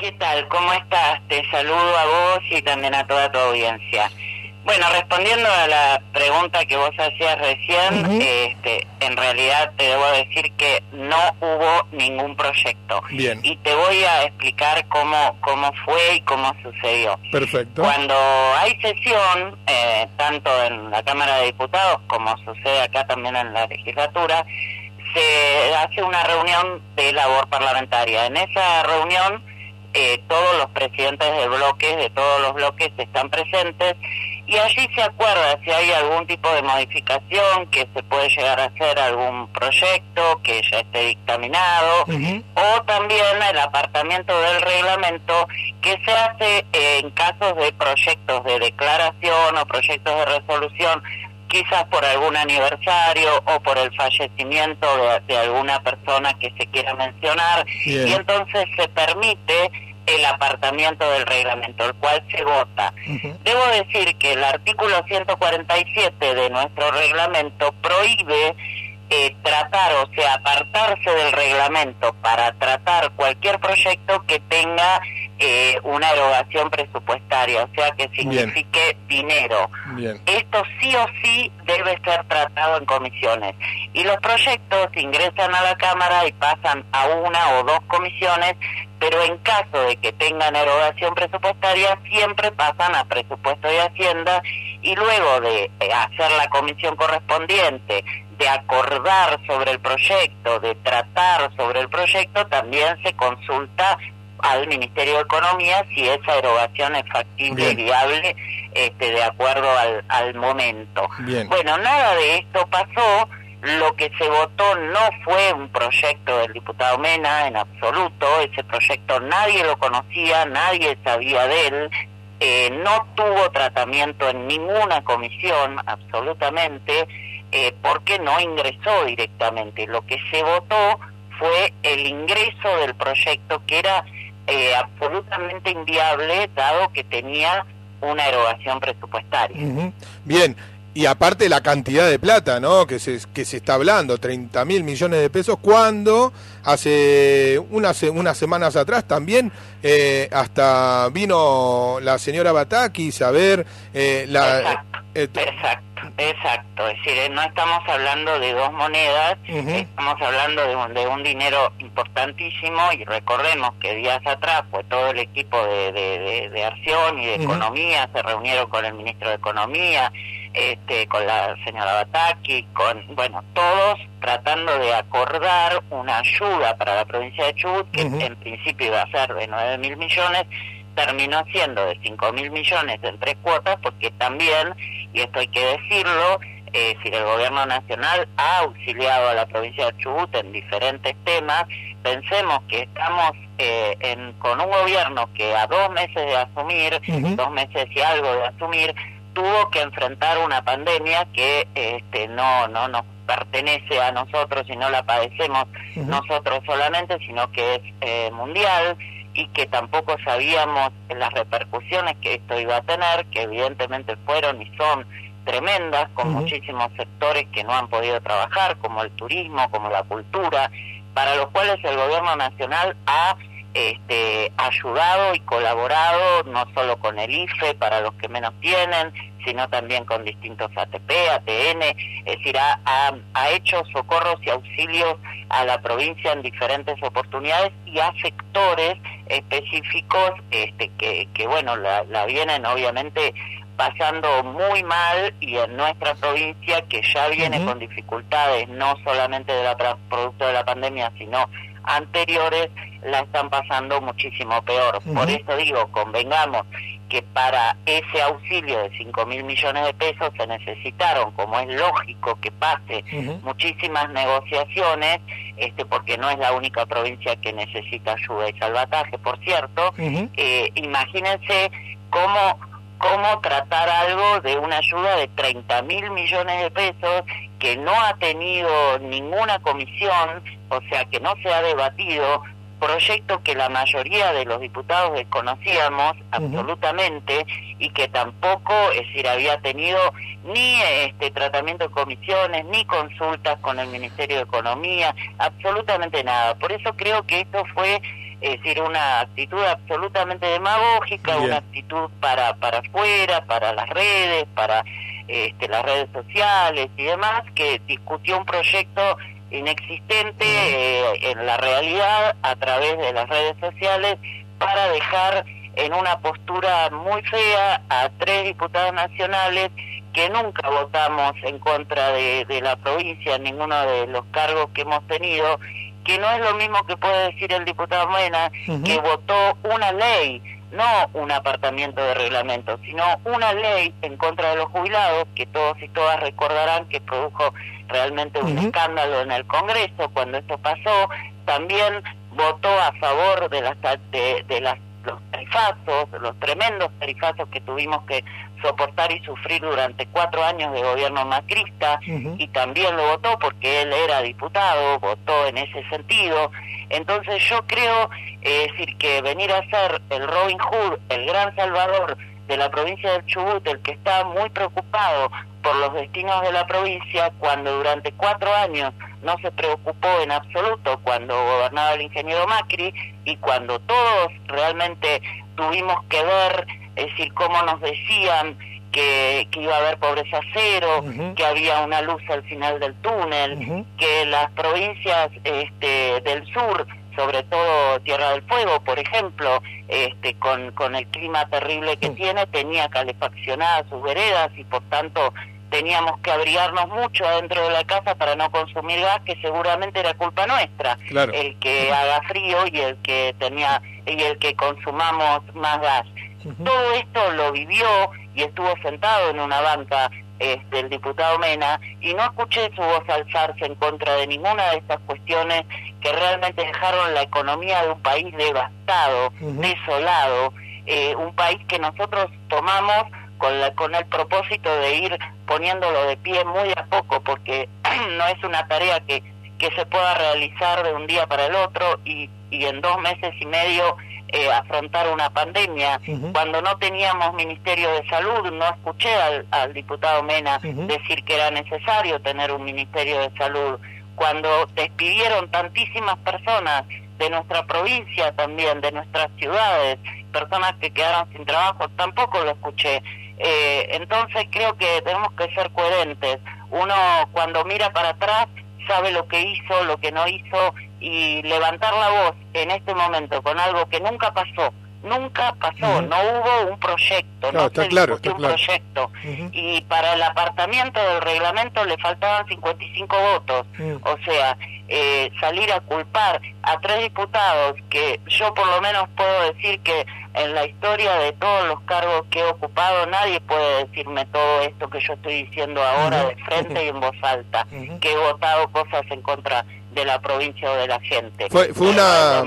¿Qué tal? ¿Cómo estás? Te saludo a vos y también a toda tu audiencia. Bueno, respondiendo a la pregunta que vos hacías recién, en realidad te debo decir que no hubo ningún proyecto. Bien. Y te voy a explicar cómo fue y cómo sucedió. Perfecto. Cuando hay sesión, tanto en la Cámara de Diputados como sucede acá también en la legislatura, se hace una reunión de labor parlamentaria. En esa reunión, todos los presidentes de todos los bloques están presentes, y allí se acuerda si hay algún tipo de modificación, que se puede llegar a hacer algún proyecto que ya esté dictaminado, o también el apartamiento del reglamento que se hace en casos de proyectos de declaración o proyectos de resolución, quizás por algún aniversario o por el fallecimiento de alguna persona que se quiera mencionar. Bien. Y entonces se permite el apartamiento del reglamento, el cual se vota. Debo decir que el artículo 147 de nuestro reglamento prohíbe tratar, o sea, apartarse del reglamento para tratar cualquier proyecto que tenga una erogación presupuestaria, o sea, que signifique dinero. Bien. Esto sí o sí debe ser tratado en comisiones. Y los proyectos ingresan a la Cámara y pasan a una o dos comisiones, pero en caso de que tengan erogación presupuestaria, siempre pasan a Presupuesto y Hacienda, y luego de hacer la comisión correspondiente, de acordar sobre el proyecto, de tratar sobre el proyecto, también se consulta al Ministerio de Economía si esa erogación es factible y viable, de acuerdo al momento. Bien. Bueno, nada de esto pasó. Lo que se votó no fue un proyecto del diputado Mena en absoluto. Ese proyecto nadie lo conocía, nadie sabía de él, no tuvo tratamiento en ninguna comisión, absolutamente, porque no ingresó directamente. Lo que se votó fue el ingreso del proyecto, que era absolutamente inviable, dado que tenía una erogación presupuestaria. Bien. Y aparte la cantidad de plata, ¿no?, que se está hablando, 30.000 millones de pesos, cuando hace unas semanas atrás también hasta vino la señora Batakis a ver Exacto. Es decir, no estamos hablando de dos monedas, estamos hablando de un dinero importantísimo, y recordemos que días atrás fue todo el equipo de Arción y de Economía, se reunieron con el ministro de Economía, con la señora Bataki, todos tratando de acordar una ayuda para la provincia de Chubut, que en principio iba a ser de 9.000 millones, terminó siendo de 5.000 millones en 3 cuotas, porque también, y esto hay que decirlo, el gobierno nacional ha auxiliado a la provincia de Chubut en diferentes temas. Pensemos que estamos con un gobierno que a 2 meses de asumir, 2 meses y algo de asumir, tuvo que enfrentar una pandemia que no nos pertenece a nosotros y no la padecemos nosotros solamente, sino que es mundial, y que tampoco sabíamos las repercusiones que esto iba a tener, que evidentemente fueron y son tremendas, con muchísimos sectores que no han podido trabajar, como el turismo, como la cultura, para los cuales el gobierno nacional ha ayudado y colaborado, no solo con el IFE para los que menos tienen, sino también con distintos ATP, ATN, es decir, ha hecho socorros y auxilios a la provincia en diferentes oportunidades y a sectores específicos que la vienen obviamente pasando muy mal, y en nuestra provincia, que ya viene con dificultades no solamente producto de la pandemia, sino anteriores, la están pasando muchísimo peor. Por eso digo, convengamos que para ese auxilio de 5.000 millones de pesos se necesitaron, como es lógico que pase, muchísimas negociaciones, porque no es la única provincia que necesita ayuda y salvataje, por cierto. Imagínense cómo tratar algo de una ayuda de 30.000 millones de pesos que no ha tenido ninguna comisión, o sea, que no se ha debatido, proyecto que la mayoría de los diputados desconocíamos absolutamente, y que tampoco, es decir, había tenido ni tratamiento de comisiones, ni consultas con el Ministerio de Economía, absolutamente nada. Por eso creo que esto fue Es decir, una actitud absolutamente demagógica, una actitud para afuera, para las redes, para las redes sociales y demás, que discutió un proyecto inexistente en la realidad a través de las redes sociales para dejar en una postura muy fea a 3 diputados nacionales que nunca votamos en contra de la provincia en ninguno de los cargos que hemos tenido, que no es lo mismo que puede decir el diputado Mena, que votó una ley, no un apartamiento de reglamento, sino una ley en contra de los jubilados, que todos y todas recordarán que produjo realmente un escándalo en el Congreso cuando esto pasó. También votó a favor de los tarifazos, los tremendos tarifazos que tuvimos que soportar y sufrir durante 4 años de gobierno macrista, y también lo votó porque él era diputado, votó en ese sentido. Entonces yo creo decir que venir a ser el Robin Hood, el gran salvador de la provincia del Chubut, el que está muy preocupado por los destinos de la provincia, cuando durante 4 años no se preocupó en absoluto, cuando gobernaba el ingeniero Macri, y cuando todos realmente tuvimos que ver, es decir, cómo nos decían que iba a haber pobreza cero, que había una luz al final del túnel, que las provincias del sur, sobre todo Tierra del Fuego, por ejemplo, con el clima terrible que tiene, tenía calefaccionadas sus veredas y por tanto teníamos que abrigarnos mucho adentro de la casa para no consumir gas, que seguramente era culpa nuestra, claro, el que haga frío y el que consumamos más gas. Todo esto lo vivió y estuvo sentado en una banca el diputado Mena, y no escuché su voz alzarse en contra de ninguna de estas cuestiones que realmente dejaron la economía de un país devastado, desolado, un país que nosotros tomamos con el propósito de ir poniéndolo de pie muy a poco, porque no es una tarea que se pueda realizar de un día para el otro y en 2 meses y medio afrontar una pandemia. Cuando no teníamos Ministerio de Salud, no escuché al diputado Mena decir que era necesario tener un Ministerio de Salud. Cuando despidieron tantísimas personas de nuestra provincia, también de nuestras ciudades, personas que quedaron sin trabajo, tampoco lo escuché. Entonces creo que tenemos que ser coherentes. Uno cuando mira para atrás sabe lo que hizo, lo que no hizo, y levantar la voz en este momento con algo que nunca pasó, no hubo un proyecto, no se discutió un proyecto, y para el apartamiento del reglamento le faltaban 55 votos, o sea, salir a culpar a 3 diputados, que yo por lo menos puedo decir que en la historia de todos los cargos que he ocupado nadie puede decirme todo esto que yo estoy diciendo ahora de frente y en voz alta, que he votado cosas en contra de la provincia o de la gente. Fue una,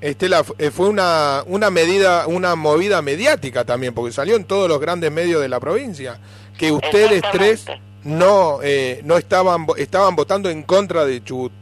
Estela, fue una medida, una movida mediática también, porque salió en todos los grandes medios de la provincia, que ustedes 3 no estaban votando en contra de Chubut.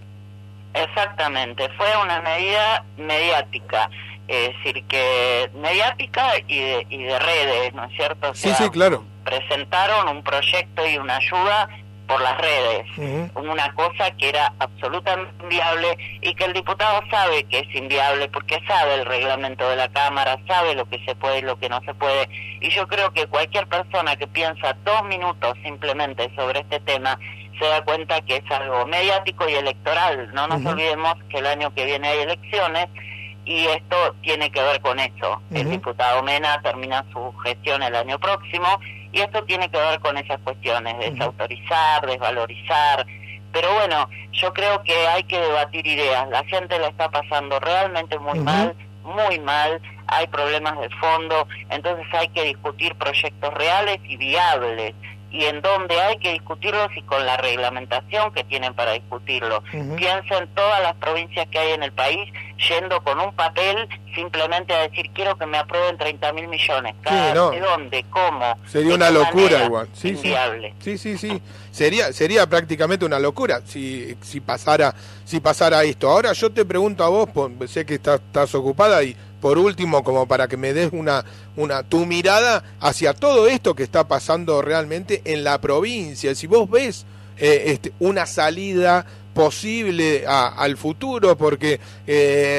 Exactamente, fue una medida mediática, es decir, que mediática y de redes, ¿no es cierto? O sea, sí, claro. Presentaron un proyecto y una ayuda por las redes, una cosa que era absolutamente inviable y que el diputado sabe que es inviable porque sabe el reglamento de la Cámara, sabe lo que se puede y lo que no se puede, y yo creo que cualquier persona que piensa 2 minutos simplemente sobre este tema se da cuenta que es algo mediático y electoral. No nos olvidemos que el año que viene hay elecciones y esto tiene que ver con eso. El diputado Mena termina su gestión el año próximo y esto tiene que ver con esas cuestiones, desautorizar, desvalorizar. Pero bueno, yo creo que hay que debatir ideas. La gente la está pasando realmente muy mal, hay problemas de fondo, entonces hay que discutir proyectos reales y viables. Y en donde hay que discutirlos y con la reglamentación que tienen para discutirlo. Piensen todas las provincias que hay en el país yendo con un papel simplemente a decir quiero que me aprueben 30.000 millones. ¿De dónde? ¿Cómo? Sería una locura igual. Inviable. Sí. Sería prácticamente una locura si pasara esto. Ahora yo te pregunto a vos, sé que estás ocupada, y por último, como para que me des tu mirada hacia todo esto que está pasando realmente en la provincia. Si vos ves una salida posible al futuro, porque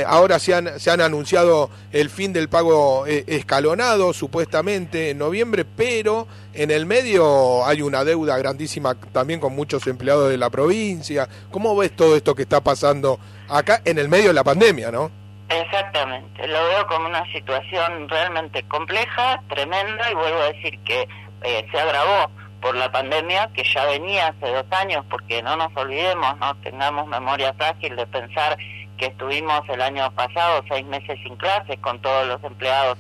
ahora se han anunciado el fin del pago escalonado, supuestamente en noviembre, pero en el medio hay una deuda grandísima también con muchos empleados de la provincia. ¿Cómo ves todo esto que está pasando acá en el medio de la pandemia, no? Exactamente, lo veo como una situación realmente compleja, tremenda, y vuelvo a decir que se agravó por la pandemia, que ya venía hace 2 años, porque no nos olvidemos, no tengamos memoria frágil de pensar que estuvimos el año pasado 6 meses sin clases con todos los empleados,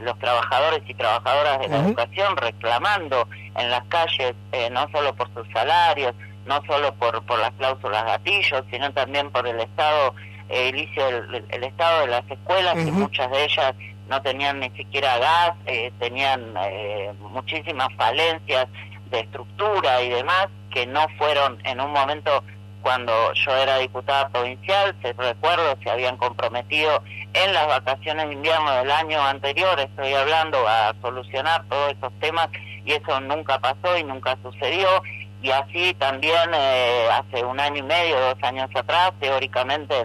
los trabajadores y trabajadoras de la educación reclamando en las calles, no solo por sus salarios, no solo por las cláusulas gatillos, sino también por el estado edilicio, el estado de las escuelas, que muchas de ellas no tenían ni siquiera gas, tenían muchísimas falencias de estructura y demás, que no fueron en un momento, cuando yo era diputada provincial, se habían comprometido en las vacaciones de invierno del año anterior, estoy hablando, a solucionar todos esos temas, y eso nunca pasó y nunca sucedió. Y así también hace 1 año y medio, 2 años atrás, teóricamente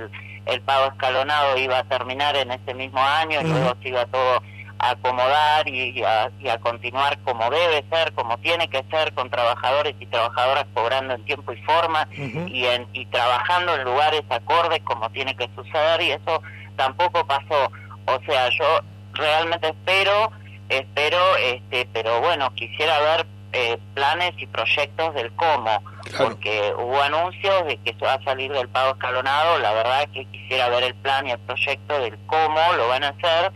el pago escalonado iba a terminar en ese mismo año, y luego se iba todo a acomodar y a continuar como debe ser, como tiene que ser, con trabajadores y trabajadoras cobrando en tiempo y forma, y trabajando en lugares acordes como tiene que suceder, y eso tampoco pasó. O sea, yo realmente espero, pero bueno, quisiera ver planes y proyectos del cómo, claro, porque hubo anuncios de que se va a salir del pago escalonado. La verdad es que quisiera ver el plan y el proyecto del cómo lo van a hacer,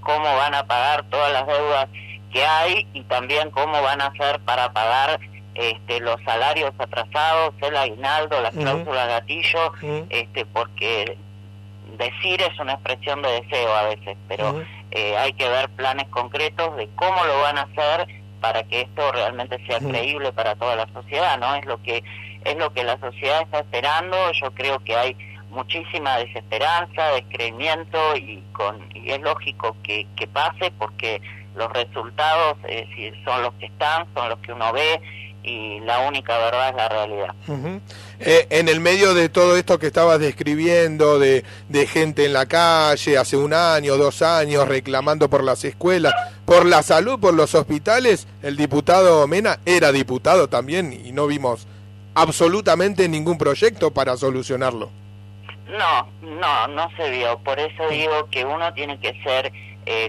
cómo van a pagar todas las deudas que hay, y también cómo van a hacer para pagar los salarios atrasados, el aguinaldo, las cláusulas gatillo, porque decir es una expresión de deseo a veces, pero hay que ver planes concretos de cómo lo van a hacer para que esto realmente sea creíble para toda la sociedad, ¿no? Es lo que la sociedad está esperando. Yo creo que hay muchísima desesperanza, descreimiento, y es lógico que pase, porque los resultados son los que están, son los que uno ve, y la única verdad es la realidad. En el medio de todo esto que estabas describiendo, de gente en la calle hace 1 año, 2 años, reclamando por las escuelas, por la salud, por los hospitales, el diputado Mena era diputado también, y no vimos absolutamente ningún proyecto para solucionarlo. No se vio. Por eso digo que uno tiene que ser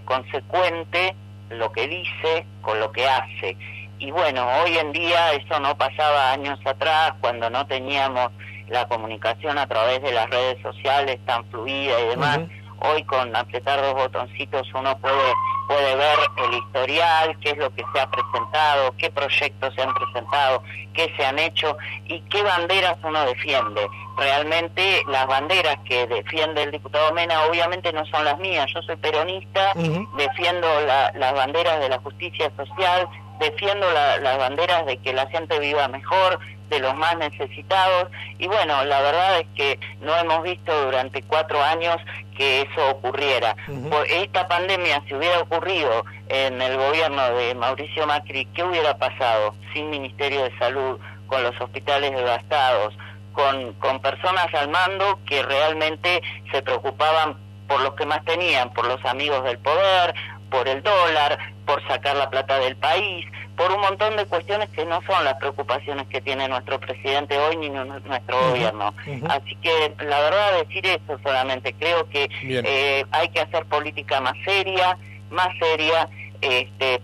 consecuente lo que dice con lo que hace. Y bueno, hoy en día eso no pasaba años atrás, cuando no teníamos la comunicación a través de las redes sociales tan fluida y demás. Hoy, con apretar 2 botoncitos, uno puede ver el historial, qué es lo que se ha presentado, qué proyectos se han presentado, qué se han hecho y qué banderas uno defiende. Realmente las banderas que defiende el diputado Mena obviamente no son las mías. Yo soy peronista, defiendo las banderas de la justicia social, defiendo las banderas de que la gente viva mejor, de los más necesitados, y bueno, la verdad es que no hemos visto durante 4 años que eso ocurriera. Por esta pandemia, si hubiera ocurrido en el gobierno de Mauricio Macri, ¿qué hubiera pasado? Sin Ministerio de Salud, con los hospitales devastados, con personas al mando que realmente se preocupaban por los que más tenían, por los amigos del poder, por el dólar, por sacar la plata del país, por un montón de cuestiones que no son las preocupaciones que tiene nuestro presidente hoy ni nuestro gobierno. Así que la verdad, decir eso solamente, creo que hay que hacer política más seria,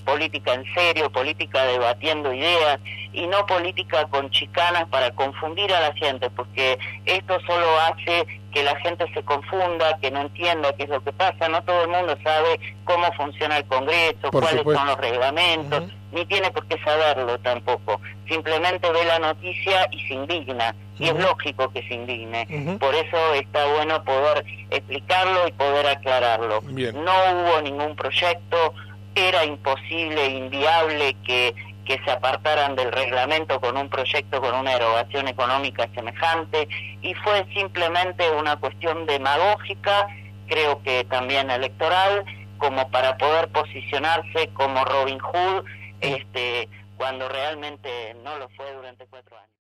política en serio, política debatiendo ideas, y no política con chicanas para confundir a la gente, porque esto solo hace que la gente se confunda, que no entienda qué es lo que pasa. No todo el mundo sabe cómo funciona el Congreso, cuáles son los reglamentos, ni tiene por qué saberlo tampoco. Simplemente ve la noticia y se indigna, y es lógico que se indigne. Por eso está bueno poder explicarlo y poder aclararlo. No hubo ningún proyecto, era imposible, inviable que se apartaran del reglamento con un proyecto con una erogación económica semejante, y fue simplemente una cuestión demagógica, creo que también electoral, como para poder posicionarse como Robin Hood, cuando realmente no lo fue durante 4 años.